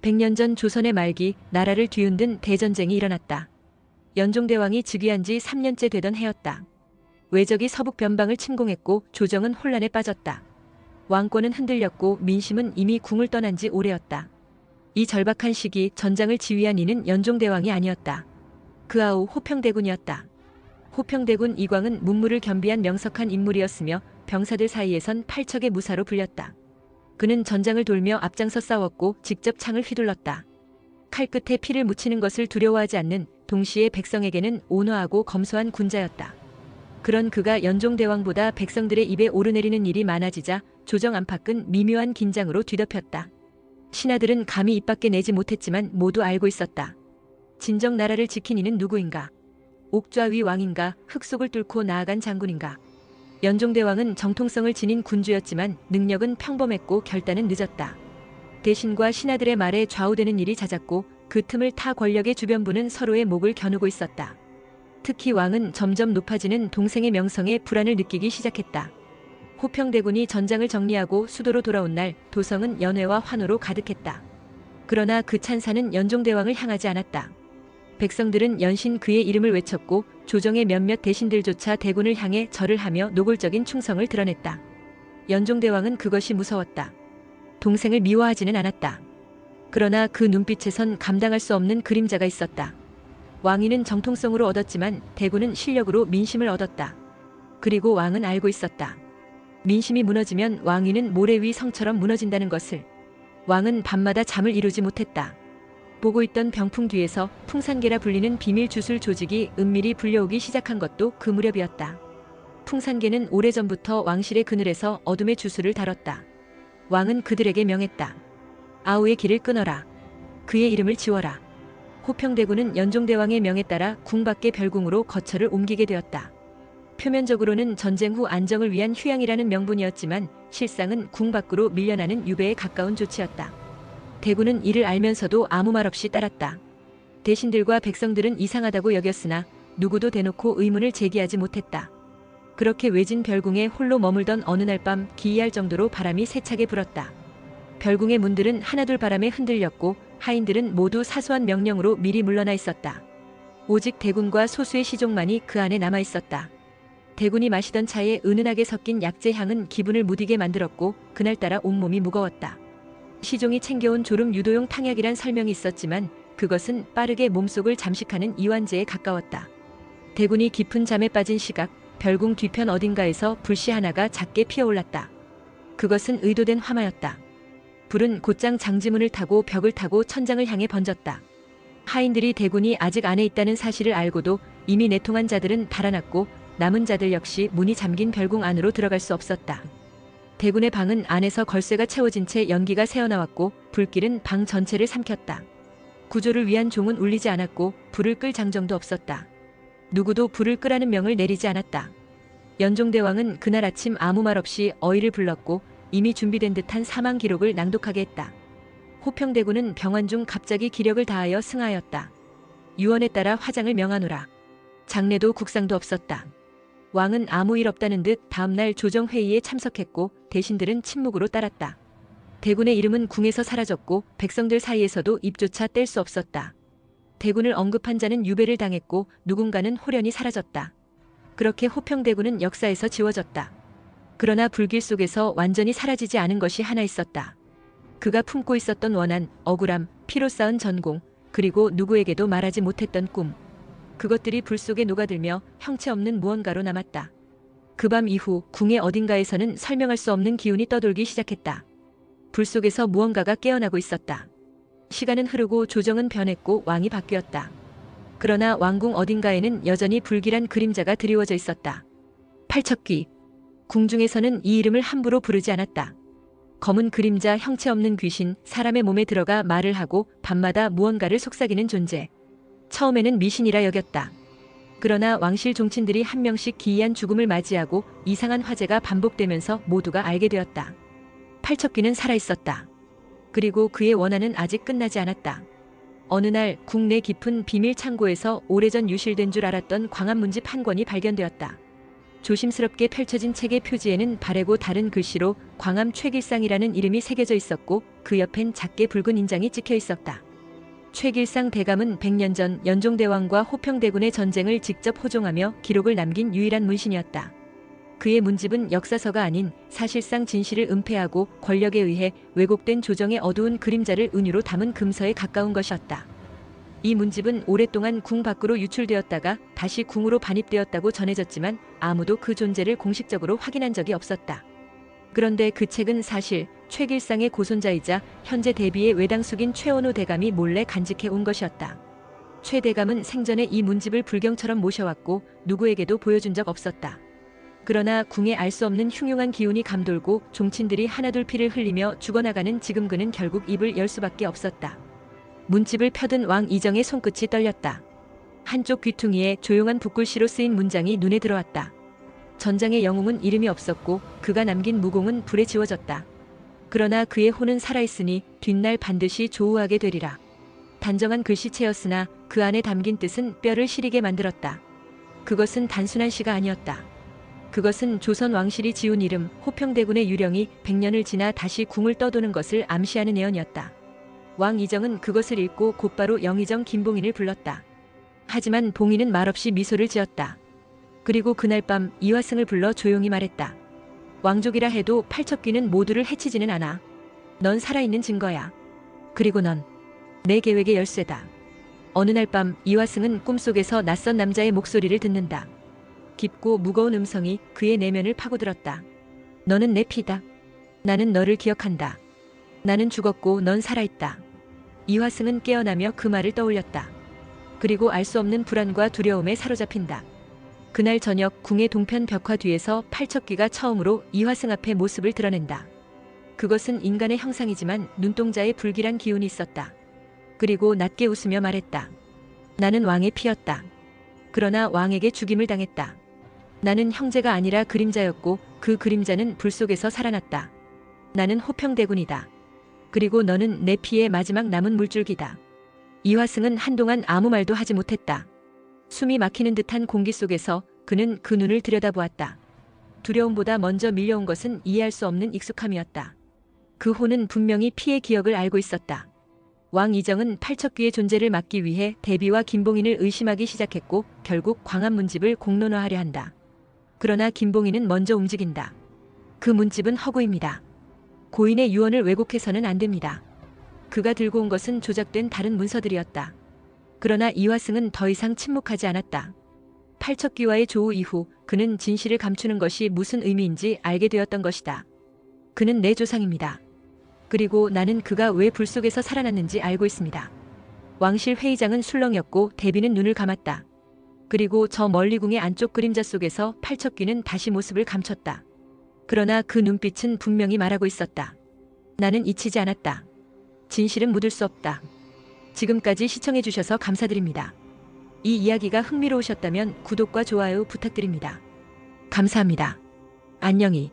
100년 전 조선의 말기 나라를 뒤흔든 대전쟁이 일어났다. 연종대왕이 즉위한 지 3년째 되던 해였다. 외적이 서북 변방을 침공했고 조정은 혼란에 빠졌다. 왕권은 흔들렸고 민심은 이미 궁을 떠난 지 오래였다. 이 절박한 시기 전장을 지휘한 이는 연종대왕이 아니었다. 그 아우 호평대군이었다. 호평대군 이광은 문무를 겸비한 명석한 인물이었으며 병사들 사이에선 팔척의 무사로 불렸다. 그는 전장을 돌며 앞장서 싸웠고 직접 창을 휘둘렀다. 칼끝에 피를 묻히는 것을 두려워하지 않는 동시에 백성에게는 온화하고 검소한 군자였다. 그런 그가 연종대왕보다 백성들의 입에 오르내리는 일이 많아지자 조정 안팎은 미묘한 긴장으로 뒤덮였다. 신하들은 감히 입 밖에 내지 못했지만 모두 알고 있었다. 진정 나라를 지킨 이는 누구인가? 옥좌위 왕인가? 흙속을 뚫고 나아간 장군인가? 연종대왕은 정통성을 지닌 군주였지만 능력은 평범했고 결단은 늦었다. 대신과 신하들의 말에 좌우되는 일이 잦았고 그 틈을 타 권력의 주변부는 서로의 목을 겨누고 있었다. 특히 왕은 점점 높아지는 동생의 명성에 불안을 느끼기 시작했다. 호평대군이 전장을 정리하고 수도로 돌아온 날 도성은 연회와 환호로 가득했다. 그러나 그 찬사는 연종대왕을 향하지 않았다. 백성들은 연신 그의 이름을 외쳤고 조정의 몇몇 대신들조차 대군을 향해 절을 하며 노골적인 충성을 드러냈다. 연종대왕은 그것이 무서웠다. 동생을 미워하지는 않았다. 그러나 그 눈빛에선 감당할 수 없는 그림자가 있었다. 왕위는 정통성으로 얻었지만 대군은 실력으로 민심을 얻었다. 그리고 왕은 알고 있었다. 민심이 무너지면 왕위는 모래 위 성처럼 무너진다는 것을. 왕은 밤마다 잠을 이루지 못했다. 보고 있던 병풍 뒤에서 풍산계라 불리는 비밀 주술 조직이 은밀히 불려오기 시작한 것도 그 무렵이었다. 풍산계는 오래전부터 왕실의 그늘에서 어둠의 주술을 다뤘다. 왕은 그들에게 명했다. 아우의 길을 끊어라. 그의 이름을 지워라. 호평대군은 연종대왕의 명에 따라 궁 밖의 별궁으로 거처를 옮기게 되었다. 표면적으로는 전쟁 후 안정을 위한 휴양이라는 명분이었지만 실상은 궁 밖으로 밀려나는 유배에 가까운 조치였다. 대군은 이를 알면서도 아무 말 없이 따랐다. 대신들과 백성들은 이상하다고 여겼으나 누구도 대놓고 의문을 제기하지 못했다. 그렇게 외진 별궁에 홀로 머물던 어느 날 밤 기이할 정도로 바람이 세차게 불었다. 별궁의 문들은 하나둘 바람에 흔들렸고 하인들은 모두 사소한 명령으로 미리 물러나 있었다. 오직 대군과 소수의 시종만이 그 안에 남아 있었다. 대군이 마시던 차에 은은하게 섞인 약재 향은 기분을 무디게 만들었고 그날따라 온몸이 무거웠다. 시종이 챙겨온 졸음 유도용 탕약이란 설명이 있었지만 그것은 빠르게 몸속을 잠식하는 이완제에 가까웠다. 대군이 깊은 잠에 빠진 시각 별궁 뒤편 어딘가에서 불씨 하나가 작게 피어올랐다. 그것은 의도된 화마였다. 불은 곧장 장지문을 타고 벽을 타고 천장을 향해 번졌다. 하인들이 대군이 아직 안에 있다는 사실을 알고도 이미 내통한 자들은 달아났고 남은 자들 역시 문이 잠긴 별궁 안으로 들어갈 수 없었다. 대군의 방은 안에서 걸쇠가 채워진 채 연기가 새어나왔고 불길은 방 전체를 삼켰다. 구조를 위한 종은 울리지 않았고 불을 끌 장정도 없었다. 누구도 불을 끄라는 명을 내리지 않았다. 연종대왕은 그날 아침 아무 말 없이 어의를 불렀고 이미 준비된 듯한 사망 기록을 낭독하게 했다. 호평대군은 병환 중 갑자기 기력을 다하여 승하였다. 유언에 따라 화장을 명하노라. 장례도 국상도 없었다. 왕은 아무 일 없다는 듯 다음날 조정회의에 참석했고 대신들은 침묵으로 따랐다. 대군의 이름은 궁에서 사라졌고 백성들 사이에서도 입조차 뗄 수 없었다. 대군을 언급한 자는 유배를 당했고 누군가는 홀연히 사라졌다. 그렇게 호평대군은 역사에서 지워졌다. 그러나 불길 속에서 완전히 사라지지 않은 것이 하나 있었다. 그가 품고 있었던 원한, 억울함, 피로 쌓은 전공, 그리고 누구에게도 말하지 못했던 꿈. 그것들이 불 속에 녹아들며 형체 없는 무언가로 남았다. 그 밤 이후 궁의 어딘가에서는 설명할 수 없는 기운이 떠돌기 시작했다. 불 속에서 무언가가 깨어나고 있었다. 시간은 흐르고 조정은 변했고 왕이 바뀌었다. 그러나 왕궁 어딘가에는 여전히 불길한 그림자가 드리워져 있었다. 팔척귀. 궁중에서는 이 이름을 함부로 부르지 않았다. 검은 그림자, 형체 없는 귀신, 사람의 몸에 들어가 말을 하고 밤마다 무언가를 속삭이는 존재. 처음에는 미신이라 여겼다. 그러나 왕실 종친들이 한 명씩 기이한 죽음을 맞이하고 이상한 화재가 반복되면서 모두가 알게 되었다. 팔척귀는 살아있었다. 그리고 그의 원한은 아직 끝나지 않았다. 어느 날 국내 깊은 비밀 창고에서 오래전 유실된 줄 알았던 광암문집 한 권이 발견되었다. 조심스럽게 펼쳐진 책의 표지에는 바래고 다른 글씨로 광암 최길상이라는 이름이 새겨져 있었고 그 옆엔 작게 붉은 인장이 찍혀 있었다. 최길상 대감은 100년 전 연종대왕과 호평대군의 전쟁을 직접 호종하며 기록을 남긴 유일한 문신이었다. 그의 문집은 역사서가 아닌 사실상 진실을 은폐하고 권력에 의해 왜곡된 조정의 어두운 그림자를 은유로 담은 금서에 가까운 것이었다. 이 문집은 오랫동안 궁 밖으로 유출되었다가 다시 궁으로 반입되었다고 전해졌지만 아무도 그 존재를 공식적으로 확인한 적이 없었다. 그런데 그 책은 사실 최길상의 고손자이자 현재 대비의 외당숙인 최원호 대감이 몰래 간직해 온 것이었다. 최 대감은 생전에 이 문집을 불경처럼 모셔왔고 누구에게도 보여준 적 없었다. 그러나 궁에 알 수 없는 흉흉한 기운이 감돌고 종친들이 하나둘 피를 흘리며 죽어나가는 지금 그는 결국 입을 열 수밖에 없었다. 문집을 펴든 왕 이정의 손끝이 떨렸다. 한쪽 귀퉁이에 조용한 붓글씨로 쓰인 문장이 눈에 들어왔다. 전장의 영웅은 이름이 없었고 그가 남긴 무공은 불에 지워졌다. 그러나 그의 혼은 살아있으니 뒷날 반드시 조우하게 되리라. 단정한 글씨체였으나 그 안에 담긴 뜻은 뼈를 시리게 만들었다. 그것은 단순한 시가 아니었다. 그것은 조선 왕실이 지은 이름 호평대군의 유령이 100년을 지나 다시 궁을 떠도는 것을 암시하는 예언이었다. 왕 이정은 그것을 읽고 곧바로 영의정 김봉인을 불렀다. 하지만 봉인은 말없이 미소를 지었다. 그리고 그날 밤 이화승을 불러 조용히 말했다. 왕족이라 해도 팔척귀는 모두를 해치지는 않아. 넌 살아있는 증거야. 그리고 넌 내 계획의 열쇠다. 어느 날 밤 이화승은 꿈속에서 낯선 남자의 목소리를 듣는다. 깊고 무거운 음성이 그의 내면을 파고들었다. 너는 내 피다. 나는 너를 기억한다. 나는 죽었고 넌 살아있다. 이화승은 깨어나며 그 말을 떠올렸다. 그리고 알 수 없는 불안과 두려움에 사로잡힌다. 그날 저녁 궁의 동편 벽화 뒤에서 팔척귀가 처음으로 이화승 앞에 모습을 드러낸다. 그것은 인간의 형상이지만 눈동자에 불길한 기운이 있었다. 그리고 낮게 웃으며 말했다. 나는 왕의 피였다. 그러나 왕에게 죽임을 당했다. 나는 형제가 아니라 그림자였고 그 그림자는 불 속에서 살아났다. 나는 호평대군이다. 그리고 너는 내 피의 마지막 남은 물줄기다. 이화승은 한동안 아무 말도 하지 못했다. 숨이 막히는 듯한 공기 속에서 그는 그 눈을 들여다보았다. 두려움보다 먼저 밀려온 것은 이해할 수 없는 익숙함이었다. 그 혼은 분명히 피의 기억을 알고 있었다. 왕 이정은 팔척귀의 존재를 막기 위해 대비와 김봉인을 의심하기 시작했고 결국 광안문집을 공론화하려 한다. 그러나 김봉인은 먼저 움직인다. 그 문집은 허구입니다. 고인의 유언을 왜곡해서는 안 됩니다. 그가 들고 온 것은 조작된 다른 문서들이었다. 그러나 이화승은 더 이상 침묵하지 않았다. 팔척귀와의 조우 이후 그는 진실을 감추는 것이 무슨 의미인지 알게 되었던 것이다. 그는 내 조상입니다. 그리고 나는 그가 왜 불 속에서 살아났는지 알고 있습니다. 왕실 회의장은 술렁였고 대비는 눈을 감았다. 그리고 저 멀리 궁의 안쪽 그림자 속에서 팔척귀는 다시 모습을 감췄다. 그러나 그 눈빛은 분명히 말하고 있었다. 나는 잊히지 않았다. 진실은 묻을 수 없다. 지금까지 시청해주셔서 감사드립니다. 이 이야기가 흥미로우셨다면 구독과 좋아요 부탁드립니다. 감사합니다. 안녕히.